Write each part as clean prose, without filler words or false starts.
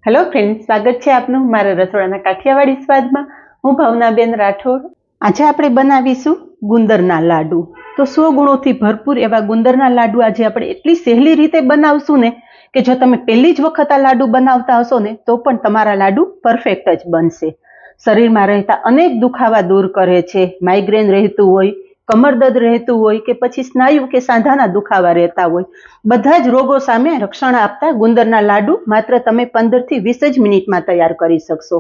Hello friends, स्वागत है आपनु मारा रसोड़ाना काठियावाड़ी स्वादमां। हूँ भावनाबेन राठोड। आज आपणे बनावीशुं गुंदरना लाडू। तो 100 गुणोथी भरपूर एवा गुंदरना लाडू आज आपणे एटली सहेली रीते बनावशुं ने के जो तमे पहेली ज वखत आ लाडू बनावता हशो ने तो पण तमारा लाडू परफेक्ट ज बनशे। शरीरमां रहेता अनेक दुखावा दूर करे छे। माइग्रेन रहेतुं होय, कमर दर्द रहेतुं होय के पछी स्नायु के सांधाना दुखावा रहेता होय, बधा ज रोगों सामे रक्षण आपता गुंदरना लाडू मात्र तमे 15 થી 20 જ મિનિટમાં तैयार करी शकशो।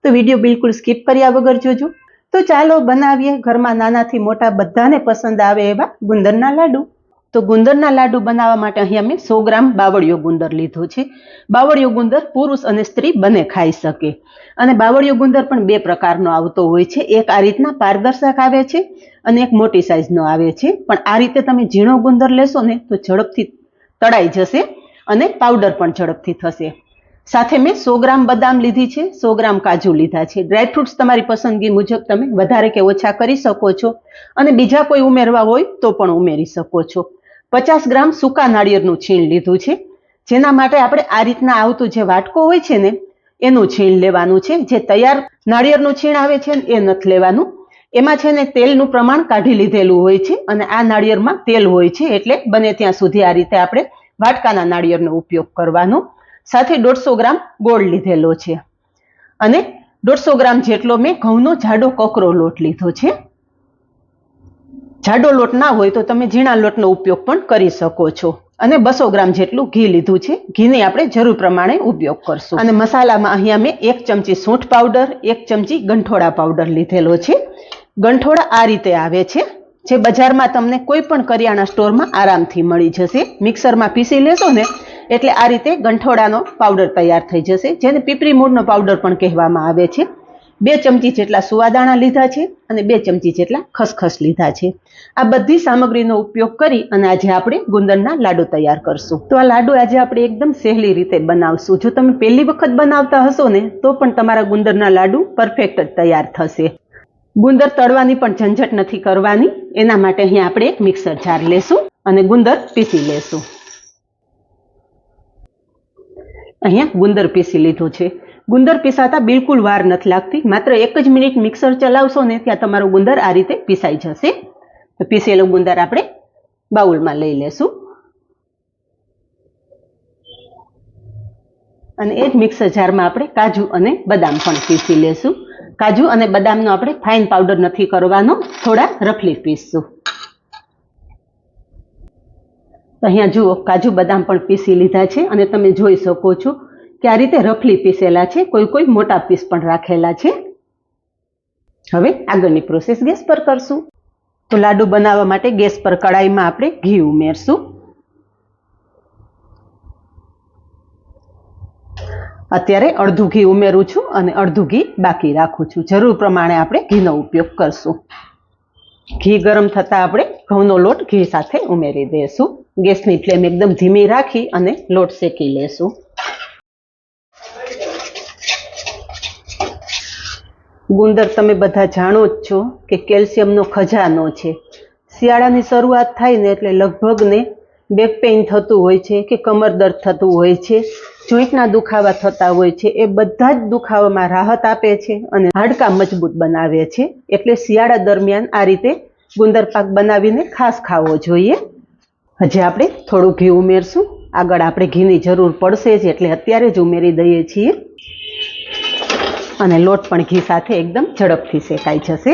तो विडियो बिल्कुल स्कीप कर्या वगर जोजो। तो चालो बनावीए घरमां नानाथी मोटा बधाने पसंद आवे एवा गुंदरना लाडू। तो गुंदरना लाडू बनावा माटे अहींया मैं 100 ग्राम बावळियो गुंदर लीधो छे। बावळियो गुंदर पुरुष अने स्त्री बने खाई शके। अने बावळियो गुंदर पण बे प्रकारनो आवतो होय छे। एक आ रीतना पारदर्शक आवे छे अने एक मोटी साइजनो आवे छे। पण आ रीते तमे झीणो गुंदर लेशो ने तो झड़पथी तळाई जशे अने पाउडर पण झड़पथी थशे। साथे में 100 ग्राम बदाम लीधी छे, 100 ग्राम काजू लीधा छे। ड्राय फ्रूट्स तमारी पसंदगी मुजब तमे वधारे के ओछा करी शको छो अने बीजा कोई उमेरवा होय तो पण उमेरी शको छो। 50 ग्राम सूका नाळिયેરનું છીણ લીધું છે, જેના માટે આપણે આ રીતના આવતું જે વાટકો હોય છે ને એનું છીણ લેવાનું છે। જે તૈયાર નાળિયેરનું છીણ આવે છે ને એ નથી લેવાનું। એમાં છે ને તેલનું પ્રમાણ કાઢી લીધેલું હોય છે અને આ નાળિયેરમાં તેલ હોય છે, એટલે બને ત્યાં સુધી આ રીતે આપણે વાટકાના નાળિયેરનો ઉપયોગ કરવાનો। સાથે 150 ગ્રામ ગોળ લીધેલો છે અને 150 ગ્રામ જેટલો મેં ઘઉંનો જાડો કકરો લોટ લીધો છે। જાડો લોટ ના હોય તો તમે ઝીણા લોટનો ઉપયોગ પણ કરી શકો છો। અને 200 ગ્રામ જેટલું ઘી લીધું છે। ઘીને આપણે જરૂર પ્રમાણે ઉપયોગ કરશું। અને મસાલામાં અહીંયા મેં 1 ચમચી સૂંઠ પાવડર, 1 ચમચી ગંઠોડા પાવડર લીધેલો છે। ગંઠોડા આ રીતે આવે છે, જે બજારમાં તમને કોઈ પણ કરિયાણા સ્ટોરમાં આરામથી મળી જશે। મિક્સરમાં પીસી લેશો ને એટલે આ રીતે ગંઠોડાનો પાવડર તૈયાર થઈ જશે, જેને પીપરી મૂળનો પાવડર પણ કહેવામાં આવે છે। 2 ચમચી જેટલા સુવાદાણા લીધા છે અને 2 ચમચી જેટલા ખસખસ લીધા છે। આ બધી સામગ્રીનો ઉપયોગ કરી અને આજે આપણે ગુંદરના લાડુ તૈયાર કરશું। તો આ લાડુ આજે આપણે એકદમ સહેલી રીતે બનાવશું। જો તમે પહેલી વખત બનાવતા હશો ને તો પણ તમારા ગુંદરના લાડુ પરફેક્ટ જ તૈયાર થશે। ગુંદર તળવાની પણ ઝંઝટ નથી કરવાની। એના માટે અહીં આપણે એક મિક્સર જાર લેશું અને ગુંદર પીસી લેશું। અહીંયા ગુંદર પીસી લીધું છે। गुंदर पीसाता बिल्कुल वार नथी लागती। मात्र 1 ज मिनिट मिक्सर चलावशो ने त्यां तमारुं गुंदर आ रीते पीसाई जशे। तो पीसेलो गुंदर आपणे बाउलमां लई लेशुं अने ए ज मिक्सर जारमां आपणे काजू अने बदाम पण पीसी लेशुं। काजू अने बदामनो आपणे फाइन पाउडर नथी करवानो, थोड़ा रफली पीसशुं। तो अहींया जुओ काजू बदाम पण पीसी लीधा छे अने तमे जोई शको छो कि आ रीते रफली पीसेला छे। कोई कोई मोटा पीस पण राखेला छे। हवे आगळनी प्रोसेस गैस पर करशुं। तो लाडू बनाववा माटे गैस पर कढ़ाईमां आपणे घी उमेरशुं। अत्यारे अर्धुं घी उमेरुं छुं अने अर्धुं घी बाकी राखुं छुं। जरूर प्रमाणे आपणे घीनो उपयोग करशुं। घी गरम थता आपणे घऊंनो लोट घी साथे उमेरी देशुं। गैसनी फ्लेम एकदम धीमी राखी अने लोट शेकी लेशुं। गुंदर तमे बधा जाणो ज छो कि केल्शियमनो खजानो छे। शियाळानी शरूआत थाय ने एटले लगभग ने बेक पेन थतुं होय छे के कमर दर्द थतुं होय छे, जोईंटना दुखावा थता होय छे। ए बधा ज दुखावामां राहत आपे छे अने हाडकां मजबूत बनावे छे। एटले शियाळा दरमियान आ रीते गुंदर पाक बनावीने खास खावो जोईए। हजे आपणे थोडुं घी उमेरशुं। आगळ आपणे घीनी जरूर पड़शे ज एटले अत्यारे ज उमेरी दઈએ છીએ અને લોટ પણ ઘી સાથે એકદમ ઝડપથી શેકાઈ જશે।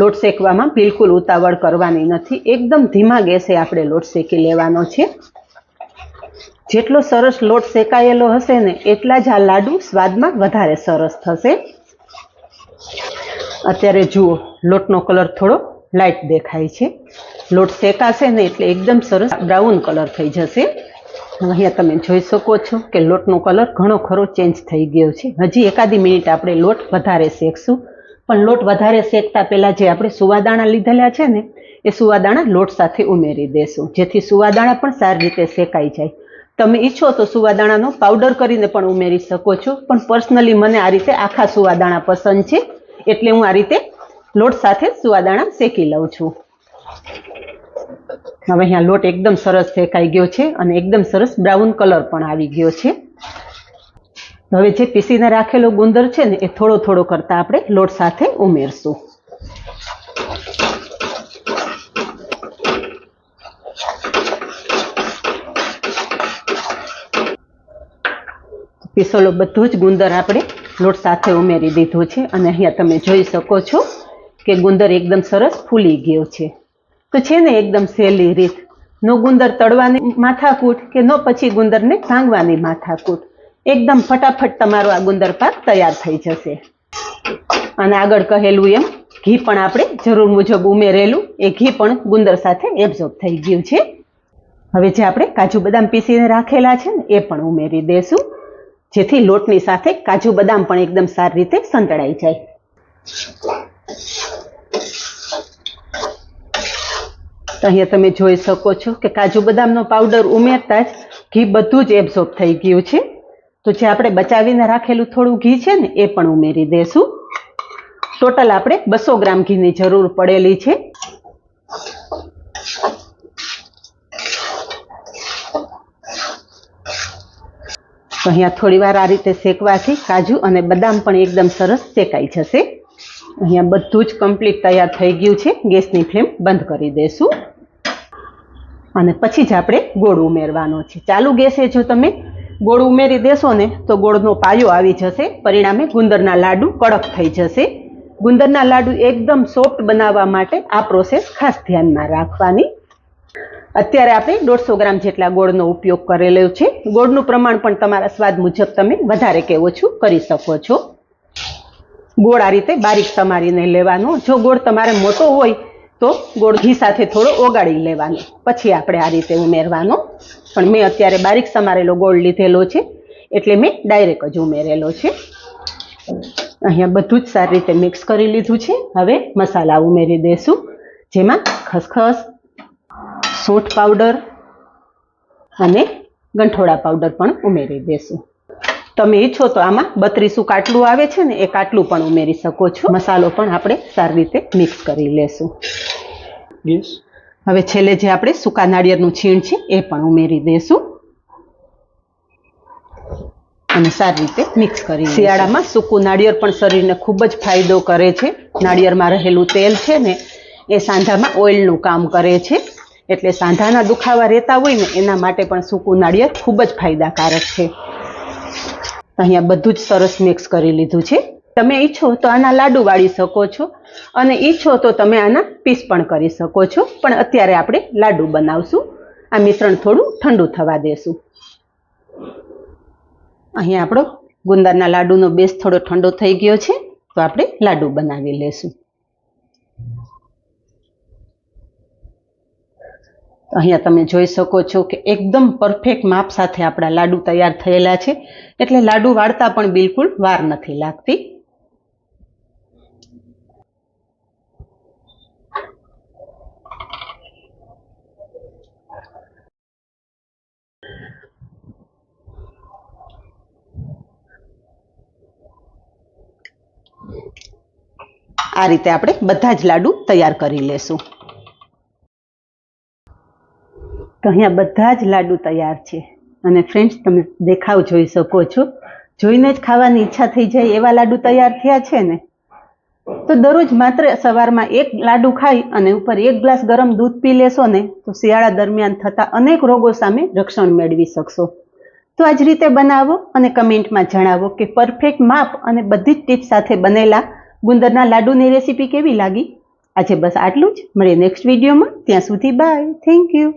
લોટ શેકવામાં બિલકુલ ઉતાવળ કરવાની નથી। એકદમ ધીમા ગેસે આપણે લોટ શેકી લેવાનો છે। જેટલો સરસ લોટ શેકાયેલો હશે ને એટલા જ આ લાડુ સ્વાદમાં વધારે સરસ થશે। અત્યારે જુઓ લોટનો કલર થોડો લાઇટ દેખાય છે। લોટ શેકાશે ને એટલે એકદમ સરસ બ્રાઉન કલર થઈ જશે। અહીંયા તમે જોઈ શકો છો કે લોટનો કલર ઘણો ખરો ચેન્જ થઈ ગયો છે। હજી એકાદી મિનિટ આપણે લોટ વધારે શેકશું, પણ લોટ વધારે શેકતા પહેલા જે આપણે સુવાદાણા લીધેલા છે ને એ સુવાદાણા લોટ સાથે ઉમેરી દેશું, જેથી સુવાદાણા પણ સારી રીતે શેકાઈ જાય। તમે ઈચ્છો તો સુવાદાણાનો પાવડર કરીને પણ ઉમેરી શકો છો, પણ પર્સનલી મને આ રીતે આખા સુવાદાણા પસંદ છે, એટલે હું આ રીતે લોટ સાથે સુવાદાણા શેકી લઉં છું। હવે અહીંયા લોટ એકદમ સરસ શેકાઈ ગયો છે અને એકદમ સરસ બ્રાઉન કલર પણ આવી ગયો છે. હવે જે પીસીને રાખેલો ગુંદર છે ને એ થોડો થોડો કરતા આપણે લોટ સાથે ઉમેરશું. પીસેલો બધું જ ગુંદર આપણે લોટ સાથે ઉમેરી દીધું છે અને અહીંયા તમે જોઈ શકો છો કે ગુંદર એકદમ સરસ ફૂલી ગયો છે. તો છે ને એકદમ સહેલી રીત, નો ગુંદર તળવાની માથાકૂટ કે નો પછી ગુંદરને ભાંગવાની માથાકૂટ. એકદમ ફટાફટ તમારો આ ગુંદર પાક તૈયાર થઈ જશે. અને આગળ કહેલું એમ ઘી પણ આપણે જરૂર મુજબ ઉમેરેલું, એ ઘી પણ ગુંદર સાથે એબ્ઝોર્બ થઈ ગયું છે. હવે જે આપણે કાજુ બદામ પીસીને રાખેલા છે ને એ પણ ઉમેરી દેશું, જેથી લોટની સાથે કાજુ બદામ પણ એકદમ સારી રીતે સંતળાઈ જાય. તો અહીંયા તમે જોઈ શકો છો કે કાજુ બદામનો પાવડર ઉમેરતા જ ઘી બધું જ એબ્ઝોર્બ થઈ ગયું છે. તો જે આપણે બચાવીને રાખેલું થોડું ઘી છે ને એ પણ ઉમેરી દેશું. ટોટલ આપણે 200 ગ્રામ ઘીની જરૂર પડેલી છે. તો અહીંયા થોડી વાર આ રીતે શેકવાથી કાજુ અને બદામ પણ એકદમ સરસ શેકાઈ જશે. અહીંયા બધું જ કમ્પ્લીટ તૈયાર થઈ ગયું છે. ગેસની ફ્લેમ બંધ કરી દેશું અને પછી જ આપણે ગોળ ઉમેરવાનો છે. ચાલુ ગેસે જો તમે ગોળ ઉમેરી દેશો ને તો ગોળનો પાયો આવી જશે, પરિણામે ગુંદરના લાડુ કડક થઈ જશે. ગુંદરના લાડુ એકદમ સોફ્ટ બનાવવા માટે આ પ્રોસેસ ખાસ ધ્યાનમાં રાખવાની. અત્યારે આપણે 150 ગ્રામ જેટલા ગોળનો ઉપયોગ કરેલો છે. ગોળનું પ્રમાણ પણ તમારા સ્વાદ મુજબ તમે વધારે કે ઓછું કરી શકો છો. ગોળ આ રીતે બારીક સમારીને લેવાનો. જો ગોળ તમારે મોટો હોય તો ગોળ ઘી સાથે થોડો ઓગાળી લેવાનો, પછી આપણે આ રીતે ઉમેરવાનો. પણ મેં અત્યારે બારીક સમારેલો ગોળ લીધેલો છે એટલે મેં ડાયરેક્ટ જ ઉમેરેલો છે. અહીંયા બધું જ સારી રીતે મિક્સ કરી લીધું છે. હવે મસાલા ઉમેરી દેશું, જેમાં ખસખસ, સૂંઠ પાવડર અને ગંઠોડા પાવડર પણ ઉમેરી દેશું. તમે ઈચ્છો તો આમાં 32 કાટલું આવે છે ને એ કાટલું પણ ઉમેરી શકો છો. મસાલો પણ આપણે સારી રીતે મિક્સ કરી લેશું. હવે છેલ્લે જે આપણે સૂકા નાળિયેરનું છીણ છે એ પણ ઉમેરી દેશું અને સારી રીતે મિક્સ કરી. શિયાળામાં સૂકું નાળિયેર પણ શરીરને ખૂબ જ ફાયદો કરે છે. નાળિયેરમાં રહેલું તેલ છે ને એ સાંધામાં ઓઇલનું કામ કરે છે, એટલે સાંધાના દુખાવા રહેતા હોય ને એના માટે પણ સૂકું નાળિયેર ખૂબ જ ફાયદાકારક છે. અહીંયા બધું જ સરસ મિક્સ કરી લીધું છે. તમે ઈચ્છો તો આના લાડુ વાળી શકો છો અને ઈચ્છો તો તમે આના પીસ પણ કરી શકો છો, પણ અત્યારે આપણે લાડુ બનાવશું. આ મિશ્રણ થોડું ઠંડુ થવા દેશું. અહીંયા આપણો ગુંદરના લાડુનો બેઝ થોડો ઠંડો થઈ ગયો છે, તો આપણે લાડુ બનાવી લેશું. અહીંયા તમે જોઈ શકો છો કે એકદમ પરફેક્ટ માપ સાથે આપણા લાડુ તૈયાર થયેલા છે, એટલે લાડુ વાળતા પણ બિલકુલ વાર નથી લાગતી. આ રીતે આપણે બધા જ લાડુ તૈયાર કરી લેશું. તો અહીંયા બધા જ લાડુ તૈયાર છે અને ફ્રેન્ડ્સ તમે દેખાવ જોઈ શકો છો, જોઈને જ ખાવાની ઈચ્છા થઈ જાય એવા લાડુ તૈયાર થયા છે ને. તો દરરોજ માત્ર સવારમાં એક લાડુ ખાઈ અને ઉપર 1 ગ્લાસ ગરમ દૂધ પી લેશો ને તો શિયાળા દરમિયાન થતા અનેક રોગો સામે રક્ષણ મેળવી શકશો. તો આ જ રીતે બનાવો અને કમેન્ટમાં જણાવો કે પરફેક્ટ માપ અને બધી જ ટિપ્સ સાથે બનેલા ગુંદરના લાડુની રેસીપી કેવી લાગી. આજે બસ આટલું જ. મળીએ નેક્સ્ટ વિડીયોમાં. ત્યાં સુધી બાય. Thank you.